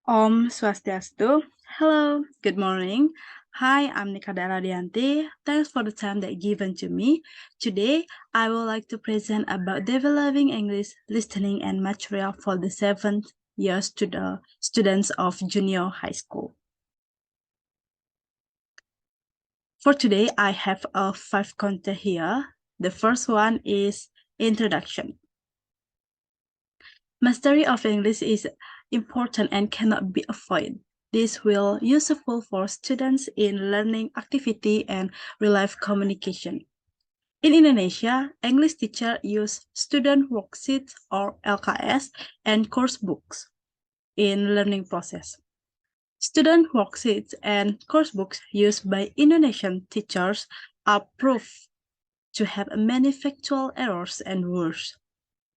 Om Swastiastu. Hello, good morning. Hi, I'm Dwiyanti. Thanks for the time that given to me. Today, I would like to present about developing English listening and material for the 7th year students of junior high school. For today, I have 5 content here. The first one is introduction. Mastery of English is important and cannot be avoided. This will useful for students in learning activity and real-life communication. In Indonesia, English teachers use student worksheets or LKS and course books in learning process. Student worksheets and course books used by Indonesian teachers are proof to have many factual errors and words.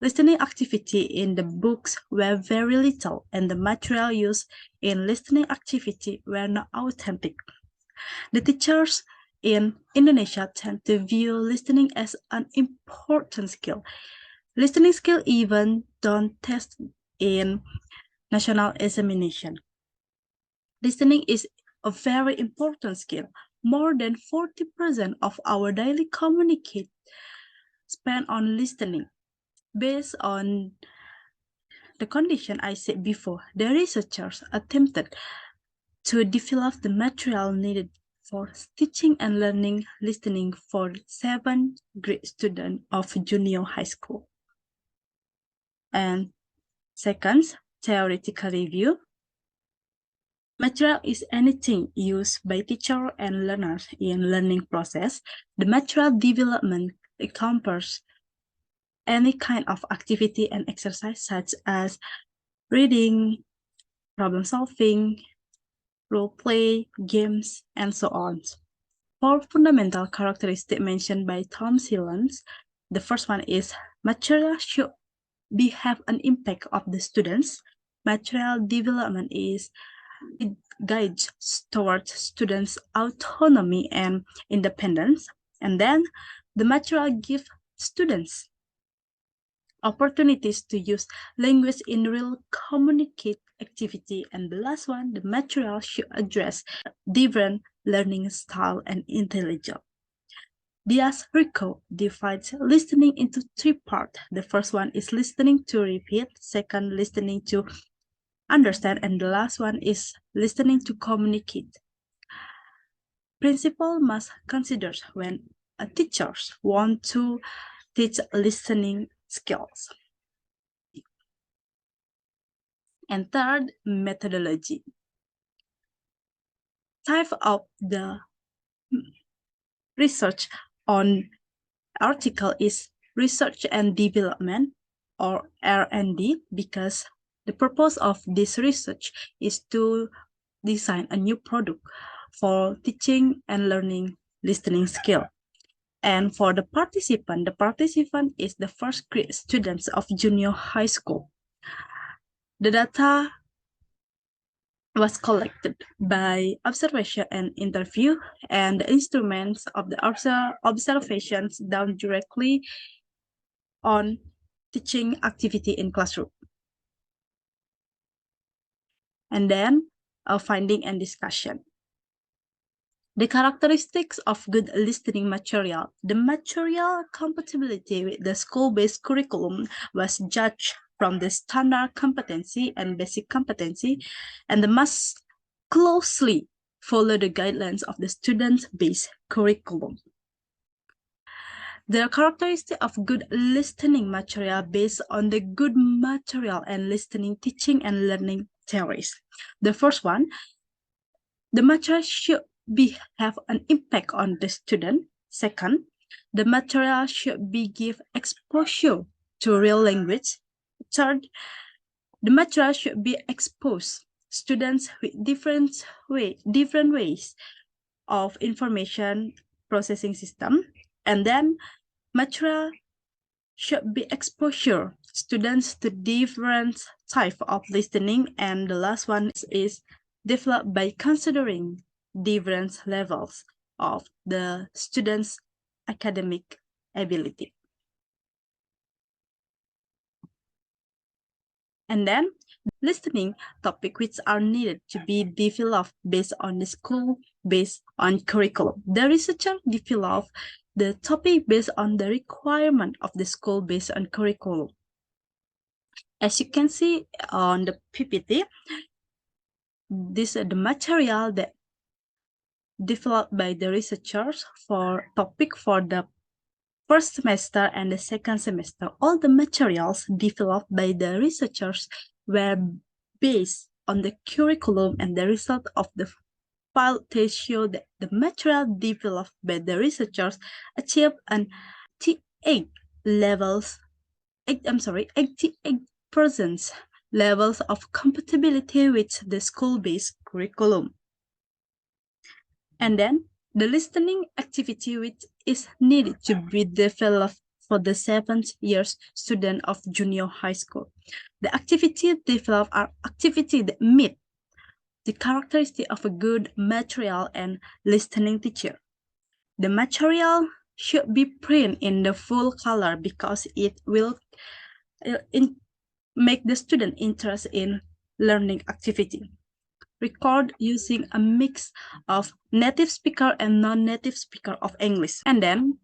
Listening activity in the books were very little, and the material used in listening activity were not authentic. The teachers in Indonesia tend to view listening as an important skill. Listening skill even don't test in national examination. Listening is a very important skill. More than 40% of our daily communicate spent on listening. Based on the condition I said before, the researchers attempted to develop the material needed for teaching and learning listening for 7th grade students of junior high school. And second, theoretical review. Material is anything used by teacher and learners in learning process. The material development encompasses any kind of activity and exercise such as reading, problem solving, role play, games, and so on. 4 fundamental characteristics mentioned by Tom Silence. The first one is material should have an impact of the students. Material development it guides towards students' autonomy and independence. And then the material gives students opportunities to use language in real communicate activity. And the last one, the material should address different learning style and intelligence. Diaz-Rico divides listening into 3 parts. The first one is listening to repeat, second, listening to understand, and the last one is listening to communicate. Principal must consider when a teachers want to teach listening skills. And third, methodology. Type of the research on article is research and development, or R&D, because the purpose of this research is to design a new product for teaching and learning listening skill. And for the participant is the first grade students of junior high school. The data was collected by observation and interview, and the instruments of the observations done directly on teaching activity in classroom. And then a finding and discussion. The characteristics of good listening material. The material compatibility with the school-based curriculum was judged from the standard competency and basic competency, and they must closely follow the guidelines of the student-based curriculum. The characteristic of good listening material based on the good material and listening, teaching, and learning theories. The first one, the material should have an impact on the student. Second, the material should give exposure to real language. Third, the material should be exposed students with different ways of information processing system. And then material should be exposure students to different type of listening. And the last one is developed by considering different levels of the students' academic ability. And then listening topic which are needed to be developed based on the school, based on curriculum. The researcher develop the topic based on the requirement of the school based on curriculum. As you can see on the PPT, this is the material that developed by the researchers for topic for the first semester and the second semester. All the materials developed by the researchers were based on the curriculum, and the result of the file test show that the material developed by the researchers achieved an 88 levels, 88% levels of compatibility with the school-based curriculum. And then the listening activity which is needed to be developed for the 7th year student of junior high school. The activity developed are activities that meet the characteristic of a good material and listening teacher. The material should be printed in the full color because it will make the student interest in learning activity. Record using a mix of native speaker and non-native speaker of English. And then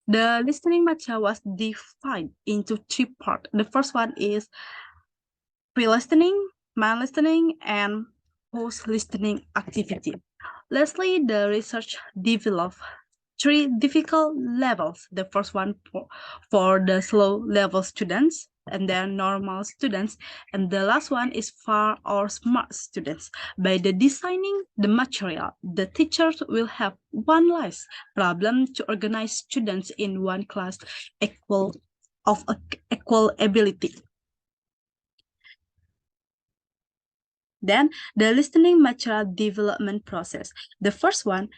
the listening material was divided into 3 parts. The first one is pre-listening, main listening, and post-listening activity. Lastly, the research developed 3 difficult levels. The first one for the slow level students, and then normal students, and the last one is far or smart students. By the designing the material, the teachers will have one less problem to organize students in one class equal ability. Then the listening material development process. The first one,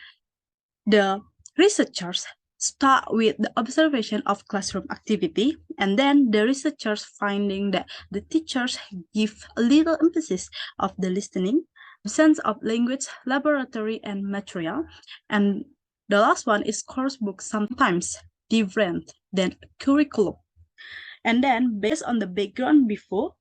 the researchers start with the observation of classroom activity, and then the researchers finding that the teachers give a little emphasis of the listening, absence of language, laboratory, and material. And the last one is course book sometimes different than curriculum. And then based on the background before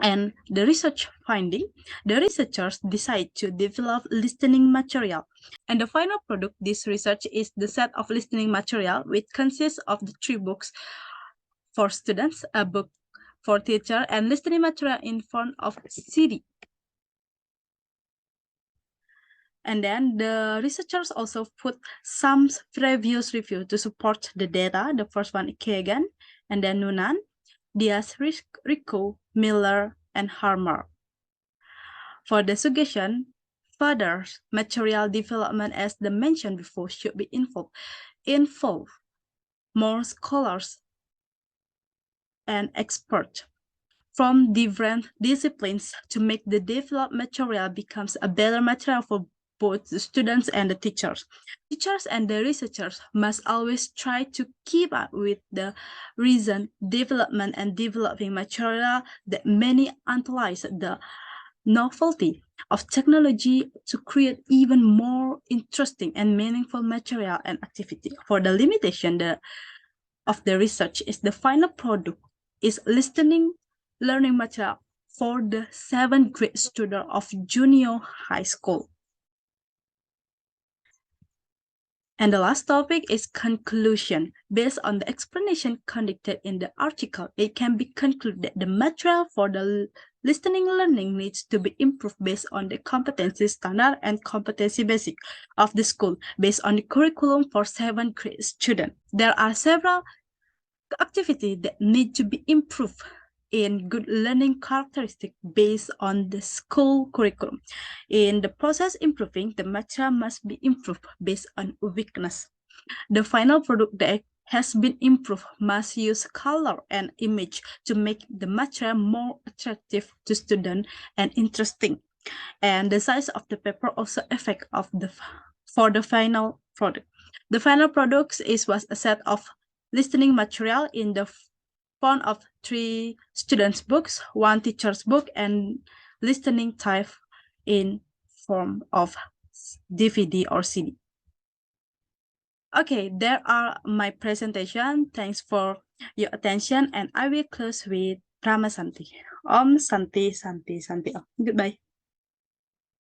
and the research finding, the researchers decide to develop listening material. And the final product, this research, is the set of listening material, which consists of the 3 books for students, a book for teacher, and listening material in form of CD. And then the researchers also put some previous review to support the data. The first one, Kagan, and then Nunan, Diaz, Rico, Miller, and Harmer. For the suggestion, further material development, as the mentioned before, should be involve more scholars and experts from different disciplines to make the developed material becomes a better material for both the students and the teachers. Teachers and the researchers must always try to keep up with the recent development and developing material that many analyze the novelty of technology to create even more interesting and meaningful material and activity. For the limitation of the research is the final product is listening learning material for the 7th grade student of junior high school. And the last topic is conclusion. Based on the explanation conducted in the article, it can be concluded that the material for the listening learning needs to be improved based on the competency standard and competency basic of the school based on the curriculum for 7th grade students. There are several activities that need to be improved in good learning characteristics based on the school curriculum. In the process improving, the material must be improved based on weakness. The final product that has been improved must use color and image to make the material more attractive to students and interesting. And the size of the paper also affect for the final product. The final product was a set of listening material in the form of 3 students' books, 1 teacher's book, and listening type in form of DVD or CD. Okay, there are my presentation. Thanks for your attention, and I will close with Brahma Santi. Om Santi Santi Santi Om. Goodbye.